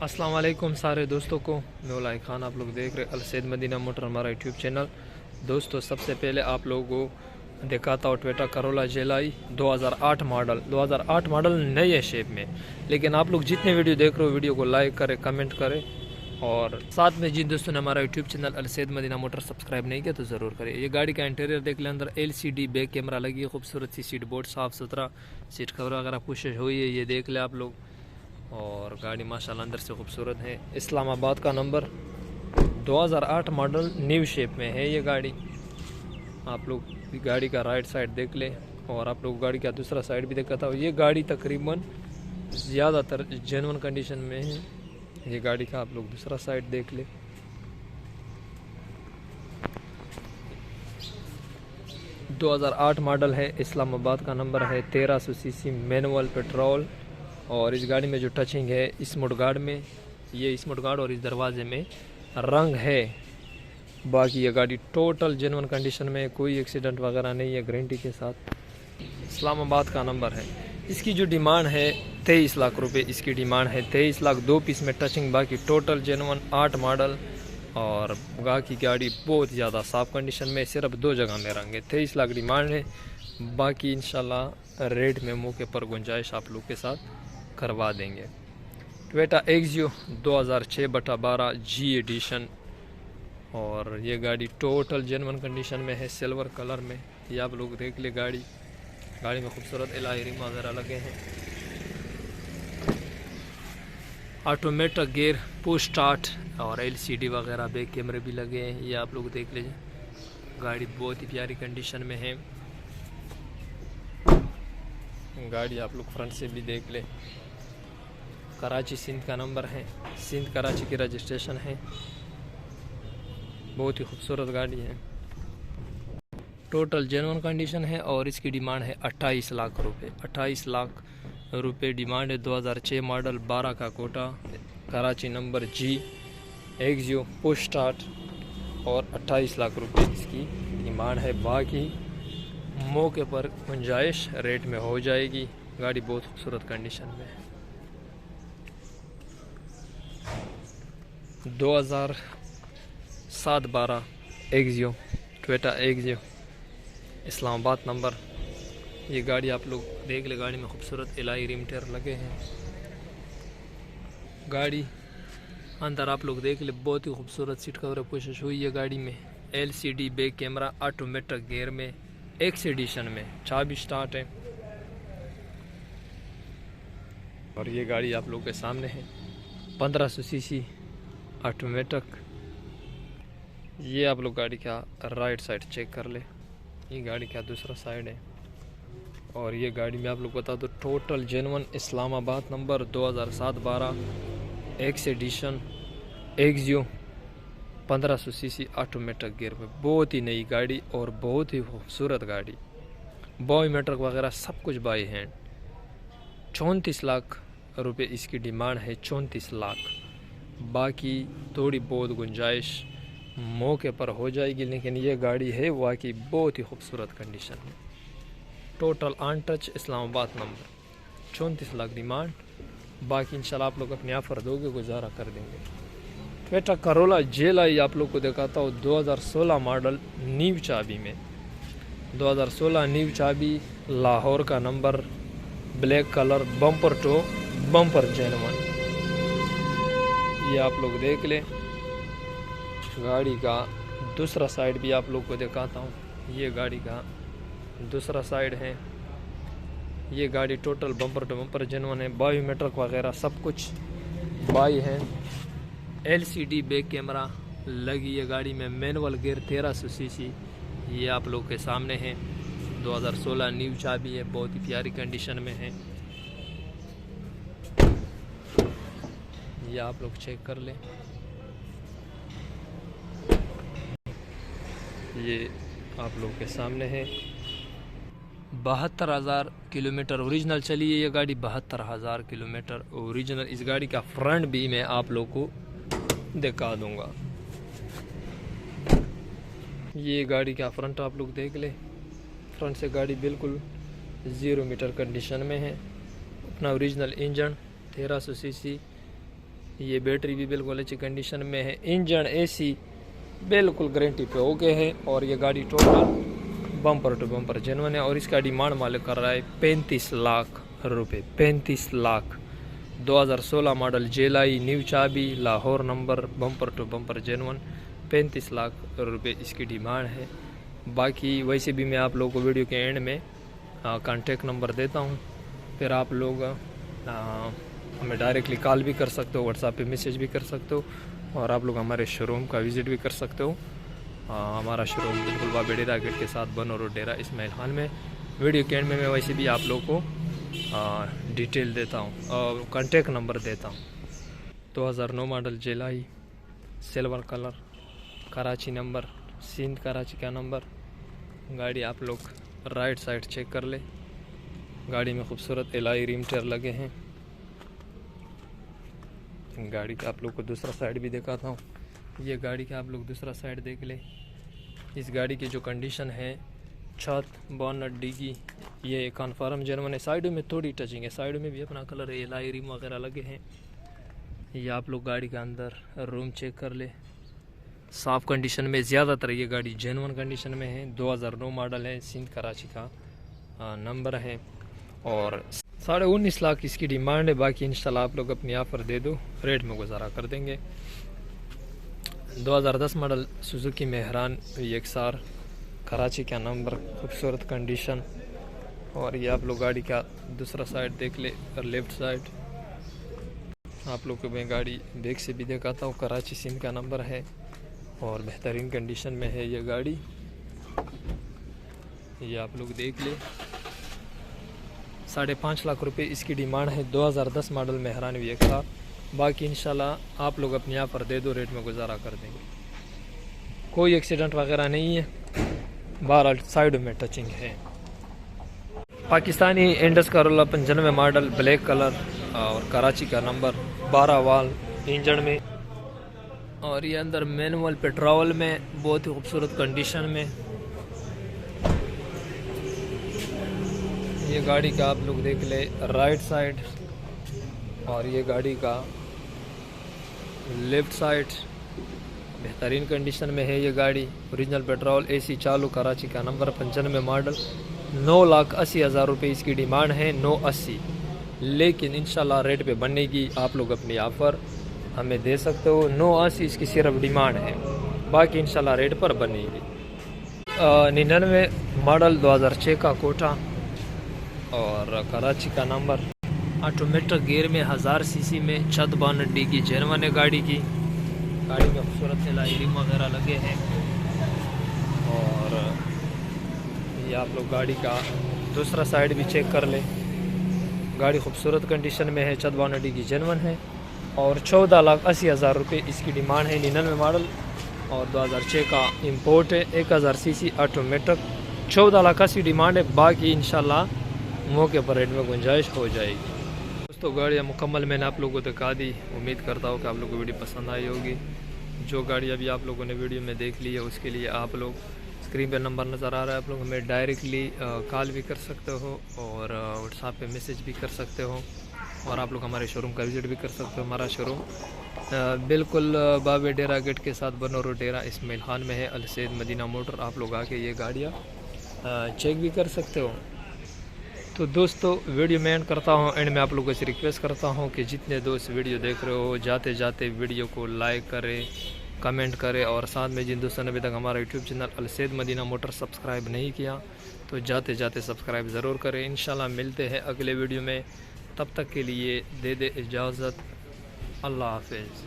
अस्सलाम वालेकुम सारे दोस्तों को, मैं उलाई खान। आप लोग देख रहे अलसैद मदीना मोटर हमारा यूट्यूब चैनल। दोस्तों, सबसे पहले आप लोगों को दिखाता हूँ टोयोटा करोला जेलाई 2008 मॉडल नए शेप में। लेकिन आप लोग जितने वीडियो देख रहे हो, वीडियो को लाइक करें, कमेंट करें, और साथ में जिन दोस्तों ने हमारा YouTube channel Al Syed Madina Motor subscribe नहीं किया तो ज़रूर करें। ये गाड़ी का इंटीरियर देख लें, अंदर LCD बैक कैमरा लगी है, खूबसूरत सी सीट बोर्ड, साफ़ सुथरा, सीट कवर वगैरह पुश हुई है, ये देख लें आप लोग। और गाड़ी माशाल्लाह अंदर से खूबसूरत है। इस्लामाबाद का नंबर, 2008 मॉडल न्यू शेप में है ये गाड़ी। आप लोग गाड़ी का राइट साइड देख लें, और आप लोग गाड़ी का दूसरा साइड भी देखता हूँ। ये गाड़ी तकरीबन ज़्यादातर जेन्युइन कंडीशन में है। ये गाड़ी का आप लोग दूसरा साइड देख लें। – 2008 मॉडल है, इस्लामाबाद का नंबर है, 1300 सीसी मैनुअल पेट्रोल। और इस गाड़ी में जो टचिंग है स्मूथ गार्ड में, ये स्मूथ गार्ड और इस दरवाजे में रंग है। बाकी ये गाड़ी टोटल जेन्युइन कंडीशन में, कोई एक्सीडेंट वगैरह नहीं है, गारंटी के साथ। इस्लामाबाद का नंबर है। इसकी जो डिमांड है 23 लाख रुपए इसकी डिमांड है, 23 लाख। 2 पीस में टचिंग, बाकी टोटल जेन्युइन 8 मॉडल। और बाकी गाड़ी बहुत ज़्यादा साफ़ कंडीशन में, सिर्फ 2 जगह में रंग है। 23 लाख डिमांड है, बाकी इंशाल्लाह रेट में मौके पर गुंजाइश आप लोग के साथ करवा देंगे। Toyota Axio 2006/12 G edition. और ये गाड़ी टोटल जेन्युइन कंडीशन में है, सिल्वर कलर में। ये आप लोग देख ले गाड़ी में खूबसूरत एलॉय रिम वगैरह लगे हैं। ऑटोमेटिक गियर, पुश स्टार्ट, और LCD वगैरह बैक कैमरे भी लगे हैं। ये आप लोग देख लीजिए, गाड़ी बहुत ही प्यारी कंडीशन में है। गाड़ी आप लोग फ्रंट से भी देख ले। कराची सिंध का नंबर है, सिंध कराची की रजिस्ट्रेशन है। बहुत ही खूबसूरत गाड़ी है, टोटल जेन्युइन कंडीशन है। और इसकी डिमांड है 28 लाख रुपए। 28 लाख रुपए डिमांड है। 2006 मॉडल, 12 का कोटा, Karachi number G Axio, push start, और 28 लाख रुपए इसकी डिमांड है। बाकी मौके पर गुंजाइश रेट में हो जाएगी। गाड़ी बहुत खूबसूरत कंडीशन में है। 2007/12 एक्सियो, टोयोटा एक्सियो, इस्लामाबाद नंबर। ये गाड़ी आप लोग देख ले, गाड़ी में खूबसूरत एलॉय रिम टायर लगे हैं। गाड़ी अंदर आप लोग देख ले, बहुत ही खूबसूरत सीट कवर कोशिश हुई है गाड़ी में। LCD back camera, automatic gear में, X एडिशन में, चाबी स्टार्ट है। और ये गाड़ी आप लोग के सामने है, 1500 सीसी ऑटोमेटिक। ये आप लोग गाड़ी का राइट साइड चेक कर ले, ये गाड़ी का दूसरा साइड है। और ये गाड़ी में आप लोग बता दो, total genuine Islamabad number, 2007/12 X edition Axio, 1500 CC automatic gear में। बहुत ही नई गाड़ी और बहुत ही खूबसूरत गाड़ी। बॉय मेट्रिक वगैरह सब कुछ बाई हैंड। 34 लाख रुपए इसकी डिमांड है, 34 लाख। बाकी थोड़ी बहुत गुंजाइश मौके पर हो जाएगी, लेकिन ये गाड़ी है वाकई बहुत ही खूबसूरत कंडीशन में। Total on touch Islamabad number, 34 lakh demand. बाकी इंशाल्लाह आप लोग अपने ऑफर दोगे, गुजारा कर देंगे। टोयोटा करोला जेलाई आप लोग को दिखाता हूँ, 2016 मॉडल, न्यू चाबी में। 2016 न्यू चाबी, लाहौर का number, black colour, bumper to bumper genuine. ये आप लोग देख ले। गाड़ी का दूसरा साइड भी आप लोग को दिखाता हूँ। ये गाड़ी का दूसरा साइड है। ये गाड़ी total bumper to bumper genuine है। बायोमेट्रिक वगैरह सब कुछ बाई है। LCD बैक कैमरा लगी है गाड़ी में। मैनुअल गियर, 1300 सीसी, ये आप लोग के सामने है। 2016 न्यू चाबी है, बहुत ही प्यारी कंडीशन में है। ये आप लोग चेक कर लें। ये आप लोग के सामने है। 72,000 किलोमीटर ओरिजिनल चली है ये गाड़ी, 72,000 किलोमीटर ओरिजिनल। इस गाड़ी का फ्रंट भी मैं आप लोग को दिखा दूंगा। ये गाड़ी का फ्रंट आप लोग देख ले। फ्रंट से गाड़ी बिल्कुल 0 मीटर कंडीशन में है। अपना ओरिजिनल इंजन, 1300 सीसी ये बैटरी भी बिल्कुल अच्छी कंडीशन में है। इंजन AC बिल्कुल गारंटी पे ओके है। और ये गाड़ी total bumper to bumper genuine है। और इसका डिमांड मालिक कर रहा है 35 लाख रुपए। 35 लाख। 2016 मॉडल जेलाई, न्यू चाबी, Lahore number, bumper to bumper genuine. 35 lakh रुपए इसकी डिमांड है। बाकी वैसे भी मैं आप लोगों को वीडियो के एंड में कॉन्टेक्ट नंबर देता हूँ, फिर आप लोग हमें डायरेक्टली कॉल भी कर सकते हो, व्हाट्सएप पे मैसेज भी कर सकते हो, और आप लोग हमारे शोरूम का विज़िट भी कर सकते हो। हमारा शोरूम बिल्कुल बाबे डेरा गेट के साथ बनो रोड डेरा इस्माइल खान में। वीडियो के एंड में मैं वैसे भी आप लोग को डिटेल देता हूँ और कॉन्टेक्ट नंबर देता हूँ। 2009 मॉडल जेलाई, silver colour, Karachi number, Sindh Karachi का नंबर। गाड़ी आप लोग राइट साइड चेक कर ले। गाड़ी में खूबसूरत एलॉय रिम टायर लगे हैं। गाड़ी का आप लोग को दूसरा साइड भी दिखाता हूँ। ये गाड़ी का आप लोग दूसरा साइड देख ले। इस गाड़ी की जो कंडीशन है, छत, बोनट, डिगी, ये कन्फर्म जेन्युइन है। साइडों में थोड़ी टचिंग है, साइडों में भी अपना कलर है, एलॉय रिम वगैरह लगे हैं। ये आप लोग गाड़ी का अंदर रूम चेक कर ले, साफ़ कंडीशन में। ज़्यादातर ये गाड़ी जेन्युइन कंडीशन में है। 2009 मॉडल है, सिंध कराची का नंबर है। और 19.5 लाख इसकी डिमांड है। बाकी इंशाल्लाह आप लोग अपनी ऑफ़र दे दो, रेट में गुजारा कर देंगे। 2010 model Suzuki Mehran XR, Karachi का नंबर, खूबसूरत कंडीशन। और ये आप लोग गाड़ी का दूसरा साइड देख ले, और लेफ़्ट साइड आप लोग को मैं गाड़ी बैक से भी दिखाता हूँ। कराची सिंध का नंबर है और बेहतरीन कंडीशन में है ये गाड़ी। ये आप लोग देख ले। 5.5 लाख रुपए इसकी डिमांड है। 2010 मॉडल मेहरान एक्सआर। बाकी इंशाल्लाह आप लोग अपने यहाँ पर दे दो, रेट में गुजारा कर देंगे। कोई एक्सीडेंट वगैरह नहीं है, बहरहाल साइड में टचिंग है। Pakistani Indus Corolla 95 model, black colour और कराची का नंबर, 12 वाल इंजन में। और ये अंदर मैनुअल पेट्रोल में, बहुत ही खूबसूरत कंडीशन में। ये गाड़ी का आप लोग देख ले राइट साइड, और ये गाड़ी का लेफ़्ट साइड बेहतरीन कंडीशन में है। ये गाड़ी ओरिजिनल पेट्रोल, AC चालू, कराची का नंबर, 95 मॉडल। 9,80,000 रुपये इसकी डिमांड है। 980, लेकिन इंशाल्लाह रेट पे बनेगी। आप लोग अपनी ऑफ़र हमें दे सकते हो। 980 इसकी सिर्फ डिमांड है, बाकी इंशाल्लाह रेट पर बनेगी। 99 मॉडल 2006 का कोटा और कराची का नंबर, ऑटोमेटिक गियर में, 1000 सीसी में, छत बोनट डिगी जेन्युइन है गाड़ी की। गाड़ी में खूबसूरत एलॉय रिम वगैरह लगे हैं। और ये आप लोग गाड़ी का दूसरा साइड भी चेक कर ले। गाड़ी खूबसूरत कंडीशन में है, छत बोनट डिगी जेन्युइन है। और 14,80,000 रुपये इसकी डिमांड है। 99 मॉडल और 2006 का इंपोर्ट है। 1000 सीसी ऑटोमेटिक, 14,80,000 डिमांड है। बाकी इंशाल्लाह मौके पर रेट में गुंजाइश हो जाएगी। दोस्तों गाड़ियाँ मुकम्मल मैंने आप लोगों को दिखा दी। उम्मीद करता हूँ कि आप लोगों को वीडियो पसंद आई होगी। जो गाड़ी अभी आप लोगों ने वीडियो में देख ली है, उसके लिए आप लोग स्क्रीन पर नंबर नज़र आ रहा है, आप लोग हमें डायरेक्टली कॉल भी कर सकते हो और व्हाट्सएप पे मैसेज भी कर सकते हो। और आप लोग हमारे शोरूम का विज़िट भी कर सकते हो। हमारा शोरूम बिल्कुल बाबे डेरा गेट के साथ बनो रोड डेरा इस्माइल खान में है, अल सैद मदीना मोटर। आप लोग आके ये गाड़ियाँ चेक भी कर सकते हो। तो दोस्तों वीडियो में एंड करता हूँ। एंड में आप लोगों से रिक्वेस्ट करता हूँ कि जितने दोस्त वीडियो देख रहे हो, जाते जाते वीडियो को लाइक करें, कमेंट करें। और साथ में जिन दोस्तों ने अभी तक हमारा यूट्यूब चैनल अल सैद मदीना मोटर सब्सक्राइब नहीं किया, तो जाते जाते सब्सक्राइब ज़रूर करें। इंशाल्लाह मिलते हैं अगले वीडियो में। तब तक के लिए दे इजाज़त। अल्लाह हाफ़िज़।